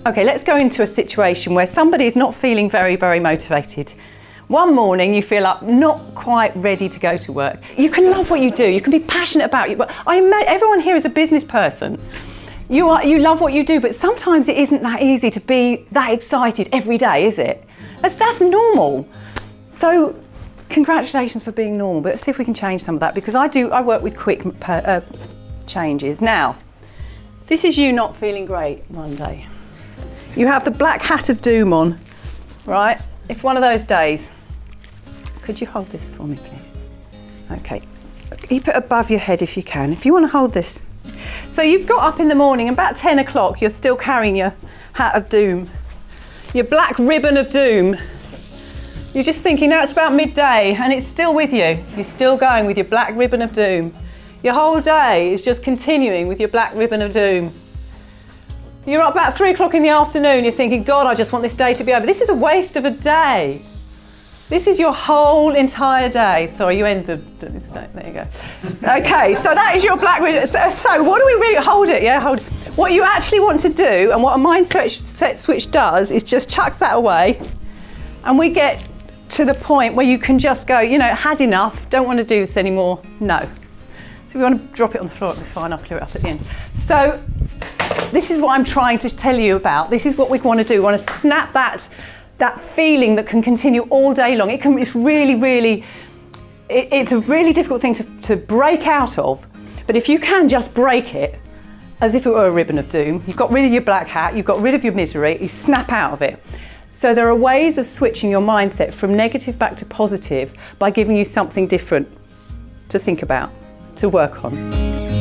Okay, let's go into a situation where somebody is not feeling very, very motivated. One morning you feel up, not quite ready to go to work. You can love what you do, you can be passionate about it, but everyone here is a business person. You love what you do, but sometimes it isn't that easy to be that excited every day, is it? That's normal. So congratulations for being normal, but let's see if we can change some of that, because I work with quick changes. Now, this is you not feeling great one day. You have the black hat of doom on, right? It's one of those days. Could you hold this for me, please? Okay, keep it above your head if you can. If you want to hold this. So you've got up in the morning, about 10 o'clock, you're still carrying your hat of doom, your black ribbon of doom. You're just thinking, no, it's about midday, and it's still with you. You're still going with your black ribbon of doom. Your whole day is just continuing with your black ribbon of doom. You're up about 3 o'clock in the afternoon, you're thinking, God, I just want this day to be over. This is a waste of a day. This is your whole entire day. Sorry, you end the mistake, there you go. Okay, so that is your black ribbon. So what do we really, hold it, yeah, hold it. What you actually want to do, and what a mindset switch does, is just chucks that away, and we get to the point where you can just go, you know, had enough, don't want to do this anymore, no. So if you want to drop it on the floor, it'll be fine, I'll clear it up at the end. So this is what I'm trying to tell you about. This is what we want to do. We want to snap that feeling that can continue all day long. It's really, it's a really difficult thing to break out of. But if you can just break it, as if it were a ribbon of doom, you've got rid of your black hat, you've got rid of your misery, you snap out of it. So there are ways of switching your mindset from negative back to positive by giving you something different to think about, to work on.